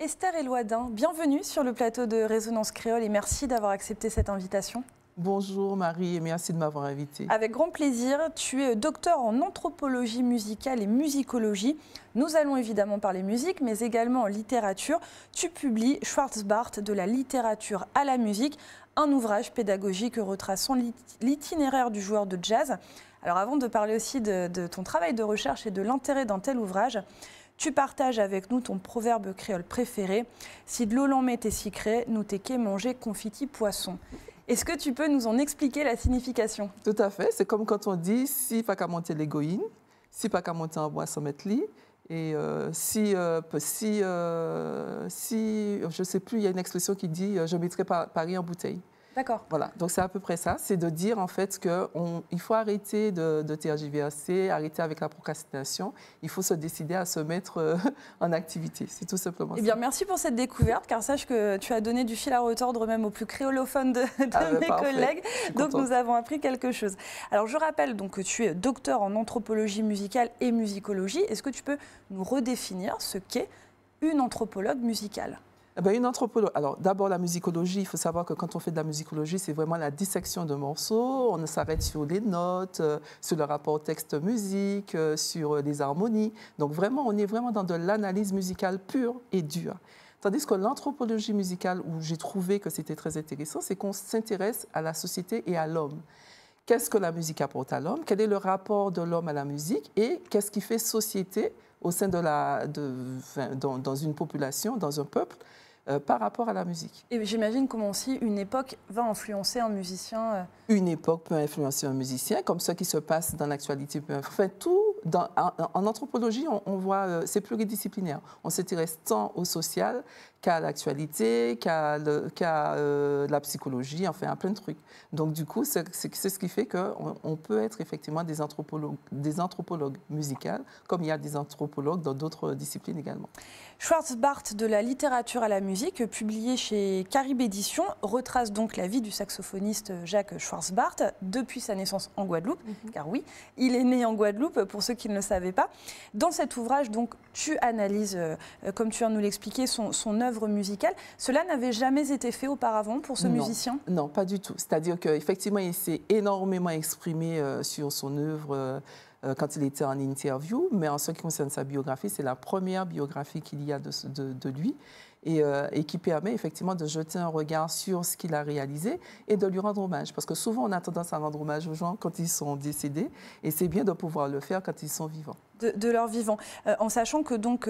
Esther Eloidin, bienvenue sur le plateau de Résonance Créole et merci d'avoir accepté cette invitation. Bonjour Marie et merci de m'avoir invitée. Avec grand plaisir, tu es docteur en anthropologie musicale et musicologie. Nous allons évidemment parler musique, mais également en littérature. Tu publies Schwarzbart, de la littérature à la musique, un ouvrage pédagogique retraçant l'itinéraire du joueur de jazz. Alors avant de parler aussi de ton travail de recherche et de l'intérêt d'un tel ouvrage, tu partages avec nous ton proverbe créole préféré. Si de l'eau l'en met t'es sucré, nous t'es qu'à manger confiti poisson. Est-ce que tu peux nous en expliquer la signification? Tout à fait. C'est comme quand on dit si pas qu'à monter l'égoïne, si pas qu'à monter en bois sans mettre lit. Et si je ne sais plus, il y a une expression qui dit je mettrai Paris en bouteille. D'accord. Voilà, donc c'est à peu près ça. C'est de dire en fait qu'il faut arrêter de tergiverser, arrêter avec la procrastination. Il faut se décider à se mettre en activité. C'est tout simplement ça. Eh bien, merci pour cette découverte, car sache que tu as donné du fil à retordre même aux plus créolophones de mes collègues. Donc, nous avons appris quelque chose. Alors, je rappelle donc que tu es docteur en anthropologie musicale et musicologie. Est-ce que tu peux nous redéfinir ce qu'est une anthropologue musicale? Une anthropologue. Alors, d'abord, la musicologie, il faut savoir que quand on fait de la musicologie, c'est vraiment la dissection de morceaux. On s'arrête sur les notes, sur le rapport texte-musique, sur les harmonies. Donc, vraiment, on est vraiment dans de l'analyse musicale pure et dure. Tandis que l'anthropologie musicale, où j'ai trouvé que c'était très intéressant, c'est qu'on s'intéresse à la société et à l'homme. Qu'est-ce que la musique apporte à l'homme? Quel est le rapport de l'homme à la musique? Et qu'est-ce qui fait société au sein dans une population, dans un peuple, par rapport à la musique. Et j'imagine comment aussi une époque va influencer un musicien. Une époque peut influencer un musicien, comme ce qui se passe dans l'actualité. Enfin, tout, en anthropologie, on voit, c'est pluridisciplinaire. On s'intéresse tant au social qu'à l'actualité, qu'à la psychologie, enfin, à plein de trucs. Donc, du coup, c'est ce qui fait qu'on peut être effectivement des anthropologues musicales, comme il y a des anthropologues dans d'autres disciplines également. Schwarzbart, de la littérature à la musique, publié chez Caribe Éditions, retrace donc la vie du saxophoniste Jacques Schwarzbart depuis sa naissance en Guadeloupe, car oui, il est né en Guadeloupe, pour ceux qui ne le savaient pas. Dans cet ouvrage, donc, tu analyses, comme tu viens de nous l'expliquer, son œuvre musicale. Cela n'avait jamais été fait auparavant pour ce musicien? Non, pas du tout. C'est-à-dire qu'effectivement, il s'est énormément exprimé sur son œuvre quand il était en interview, mais en ce qui concerne sa biographie, c'est la première biographie qu'il y a de lui et qui permet effectivement de jeter un regard sur ce qu'il a réalisé et de lui rendre hommage. Parce que souvent, on a tendance à rendre hommage aux gens quand ils sont décédés et c'est bien de pouvoir le faire quand ils sont vivants. De leur vivant. En sachant que donc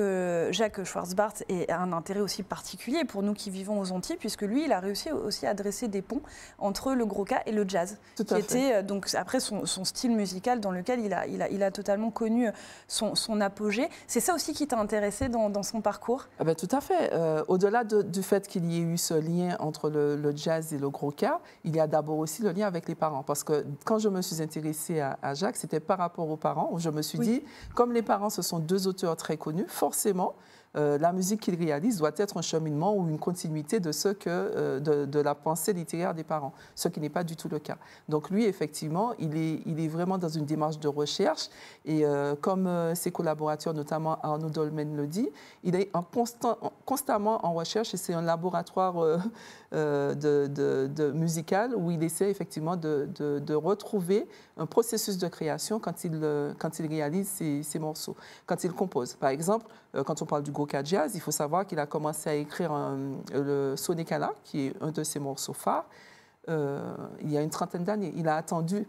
Jacques Schwarzbart a un intérêt aussi particulier pour nous qui vivons aux Antilles, puisque lui, il a réussi aussi à dresser des ponts entre le gros cas et le jazz, qui était donc après son style musical dans lequel il a totalement connu son apogée. C'est ça aussi qui t'a intéressé dans son parcours? Tout à fait. Au-delà du fait qu'il y ait eu ce lien entre le jazz et le gros cas, il y a d'abord aussi le lien avec les parents. Parce que quand je me suis intéressée à Jacques, c'était par rapport aux parents, où je me suis dit, comme les parents, ce sont deux auteurs très connus, forcément, la musique qu'ils réalisent doit être un cheminement ou une continuité de la pensée littéraire des parents, ce qui n'est pas du tout le cas. Donc lui, effectivement, il est vraiment dans une démarche de recherche et comme ses collaborateurs, notamment Arnaud Dolmen le dit, il est constamment en recherche et c'est un laboratoire musical où il essaie effectivement de retrouver un processus de création quand il réalise ses morceaux, quand il compose. Par exemple, quand on parle du Goka Jazz, il faut savoir qu'il a commencé à écrire le Sonekala, qui est un de ses morceaux phares, il y a une trentaine d'années. Il a attendu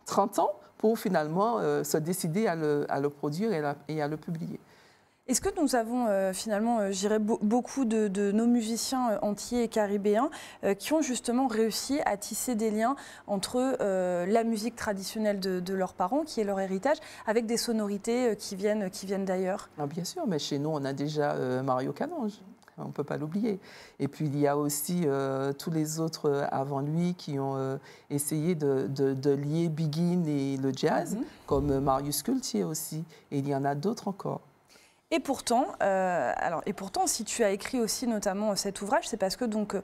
30 ans pour finalement se décider à le produire et à le publier. Est-ce que nous avons finalement, je dirais, beaucoup de nos musiciens antillais et caribéens qui ont justement réussi à tisser des liens entre la musique traditionnelle de leurs parents, qui est leur héritage, avec des sonorités qui viennent d'ailleurs? Bien sûr, mais chez nous, on a déjà Mario Canonge. On ne peut pas l'oublier. Et puis, il y a aussi tous les autres avant lui qui ont essayé de lier Begin et le jazz, comme Marius Kultier aussi. Et il y en a d'autres encore. Et pourtant, si tu as écrit aussi notamment cet ouvrage, c'est parce que donc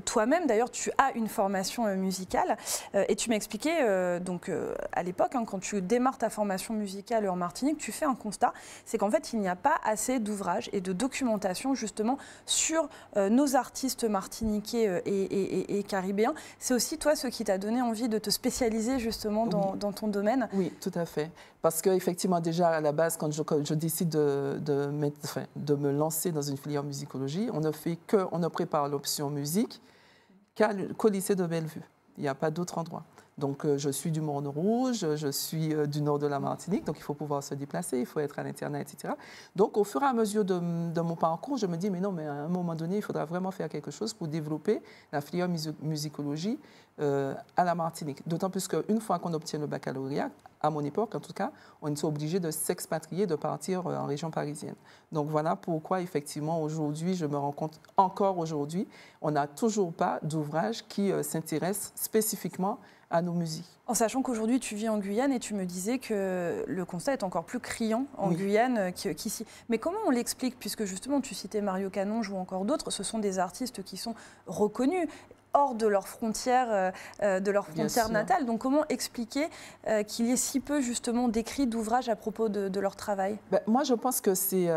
toi-même, d'ailleurs, tu as une formation musicale et tu m'expliquais, à l'époque, hein, quand tu démarres ta formation musicale en Martinique, tu fais un constat, c'est qu'en fait, il n'y a pas assez d'ouvrages et de documentation justement sur nos artistes martiniquais et caribéens. C'est aussi toi ce qui t'a donné envie de te spécialiser justement dans ton domaine? Oui, tout à fait. Parce qu'effectivement, déjà à la base, quand je décide de me lancer dans une filière musicologie, on ne prépare l'option musique qu'au lycée de Bellevue. Il n'y a pas d'autre endroit. Donc, je suis du Morne-Rouge, je suis du nord de la Martinique, donc il faut pouvoir se déplacer, il faut être à l'internat, etc. Donc, au fur et à mesure de mon parcours, je me dis, mais non, mais à un moment donné, il faudra vraiment faire quelque chose pour développer la filière musicologie à la Martinique. D'autant plus qu'une fois qu'on obtient le baccalauréat, à mon époque, en tout cas, on était obligé de s'expatrier, de partir en région parisienne. Donc voilà pourquoi, effectivement, aujourd'hui, je me rends compte, encore aujourd'hui, on n'a toujours pas d'ouvrage qui s'intéresse spécifiquement à nos musiques. En sachant qu'aujourd'hui, tu vis en Guyane et tu me disais que le constat est encore plus criant en Guyane qu'ici. Mais comment on l'explique? Puisque justement, tu citais Mario Canonge ou encore d'autres, ce sont des artistes qui sont reconnus hors de leurs frontières, natales. Donc comment expliquer qu'il y ait si peu justement d'écrits, d'ouvrages à propos de leur travail? Moi, je pense que c'est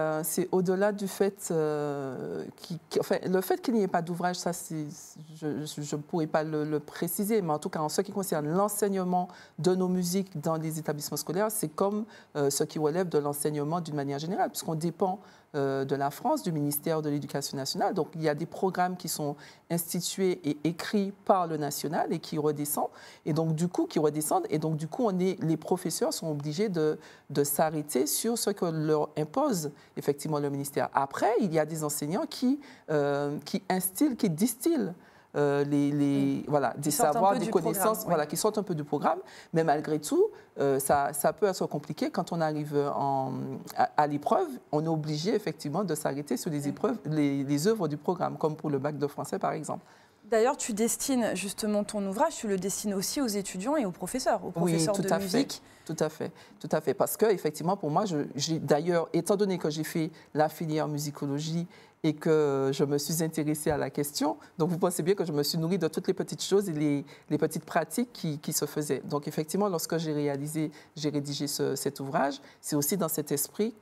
au-delà du fait le fait qu'il n'y ait pas d'ouvrage, ça, je ne pourrais pas le préciser, mais en tout cas, en ce qui concerne l'enseignement de nos musiques dans les établissements scolaires, c'est comme ce qui relève de l'enseignement d'une manière générale, puisqu'on dépend de la France, du ministère de l'Éducation nationale. Donc, il y a des programmes qui sont institués et écrits par le national et qui redescendent. Et donc, du coup, les professeurs sont obligés de s'arrêter sur ce que leur impose effectivement le ministère. Après, il y a des enseignants qui instillent, qui distillent des savoirs, des connaissances, qui sortent un peu du programme. Mais malgré tout, ça peut être compliqué quand on arrive à l'épreuve. On est obligé effectivement de s'arrêter sur les épreuves, les œuvres du programme, comme pour le bac de français par exemple. D'ailleurs, tu destines justement ton ouvrage, tu le destines aussi aux étudiants et aux professeurs de musique. Tout à fait. Parce que effectivement, pour moi, d'ailleurs, étant donné que j'ai fait la filière musicologie et que je me suis intéressée à la question, donc vous pensez bien que je me suis nourrie de toutes les petites choses et les petites pratiques qui se faisaient. Donc effectivement, lorsque j'ai rédigé cet ouvrage, c'est aussi dans cet esprit,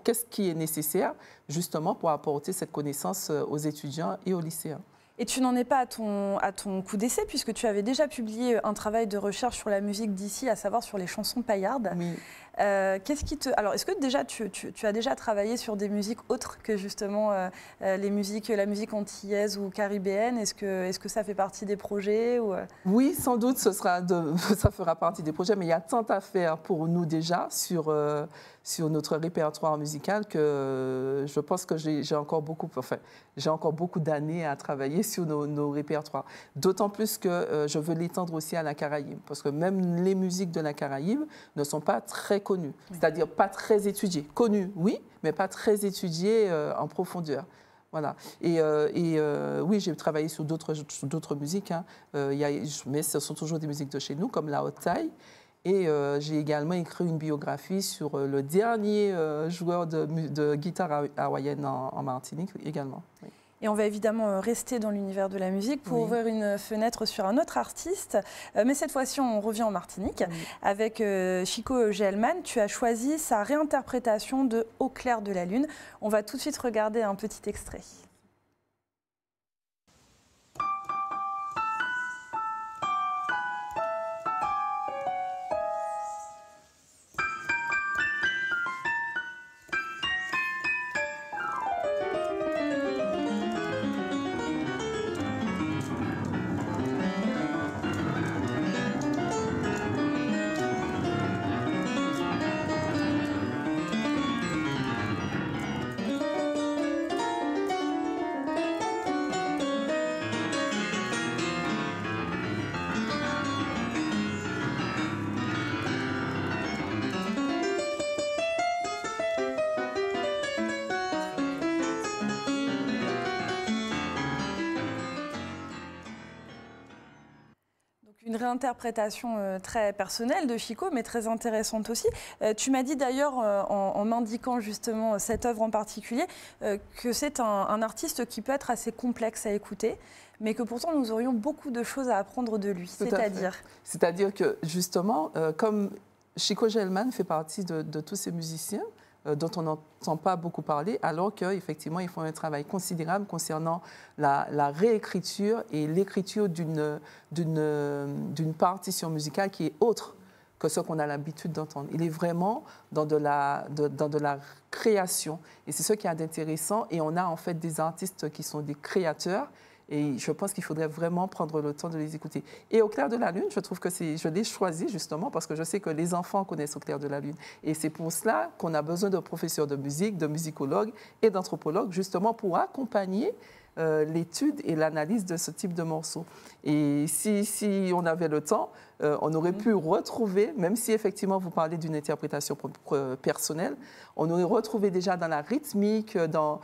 qu'est-ce qui est nécessaire justement pour apporter cette connaissance aux étudiants et aux lycéens. Et tu n'en es pas à ton coup d'essai, puisque tu avais déjà publié un travail de recherche sur la musique d'ici, à savoir sur les chansons paillardes. Oui. Alors, est-ce que déjà tu as déjà travaillé sur des musiques autres que justement la musique antillaise ou caribéenne? Est-ce que ça fait partie des projets ou... Oui, sans doute, ça fera partie des projets, mais il y a tant à faire pour nous déjà sur notre répertoire musical que je pense que j'ai encore beaucoup d'années à travailler sur nos répertoires. D'autant plus que je veux l'étendre aussi à la Caraïbe, parce que même les musiques de la Caraïbe ne sont pas très connues, c'est-à-dire pas très étudiées. Connues, oui, mais pas très étudiées en profondeur. Voilà. Oui, j'ai travaillé sur d'autres musiques, hein. Mais ce sont toujours des musiques de chez nous, comme la haute taille. Et j'ai également écrit une biographie sur le dernier joueur de guitare hawaïenne en Martinique également. Oui. Et on va évidemment rester dans l'univers de la musique pour ouvrir une fenêtre sur un autre artiste. Mais cette fois-ci, on revient en Martinique avec Chico Gelman. Tu as choisi sa réinterprétation de Au clair de la lune. On va tout de suite regarder un petit extrait. réinterprétation très personnelle de Chico, mais très intéressante aussi. Tu m'as dit d'ailleurs, en m'indiquant justement cette œuvre en particulier, que c'est un artiste qui peut être assez complexe à écouter, mais que pourtant nous aurions beaucoup de choses à apprendre de lui. C'est-à-dire que justement, comme Chico Gelman fait partie de tous ces musiciens, dont on n'entend pas beaucoup parler, alors qu'effectivement, ils font un travail considérable concernant la réécriture et l'écriture d'une partition musicale qui est autre que ce qu'on a l'habitude d'entendre. Il est vraiment dans de la création. Et c'est ce qui est intéressant. Et on a en fait des artistes qui sont des créateurs. Et je pense qu'il faudrait vraiment prendre le temps de les écouter. Et Au clair de la lune, je trouve que je l'ai choisi justement parce que je sais que les enfants connaissent Au clair de la lune. Et c'est pour cela qu'on a besoin de professeurs de musique, de musicologues et d'anthropologues, justement pour accompagner l'étude et l'analyse de ce type de morceaux. Et si on avait le temps, on aurait pu retrouver, même si effectivement vous parlez d'une interprétation personnelle, on aurait retrouvé déjà dans la rythmique, dans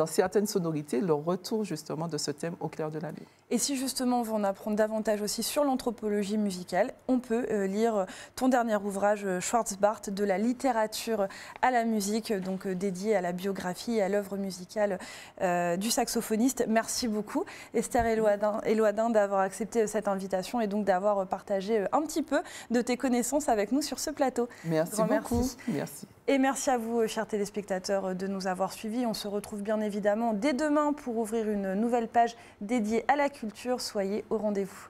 certaines sonorités, le retour justement de ce thème Au clair de la lune. Et si justement on veut en apprendre davantage aussi sur l'anthropologie musicale, on peut lire ton dernier ouvrage Schwarzbart, de la littérature à la musique, donc dédié à la biographie et à l'œuvre musicale du saxophoniste. Merci beaucoup Esther Elouadin d'avoir accepté cette invitation et donc d'avoir partagé un petit peu de tes connaissances avec nous sur ce plateau. Merci beaucoup. Merci. Et merci à vous, chers téléspectateurs, de nous avoir suivis. On se retrouve bien évidemment dès demain pour ouvrir une nouvelle page dédiée à la culture. Soyez au rendez-vous.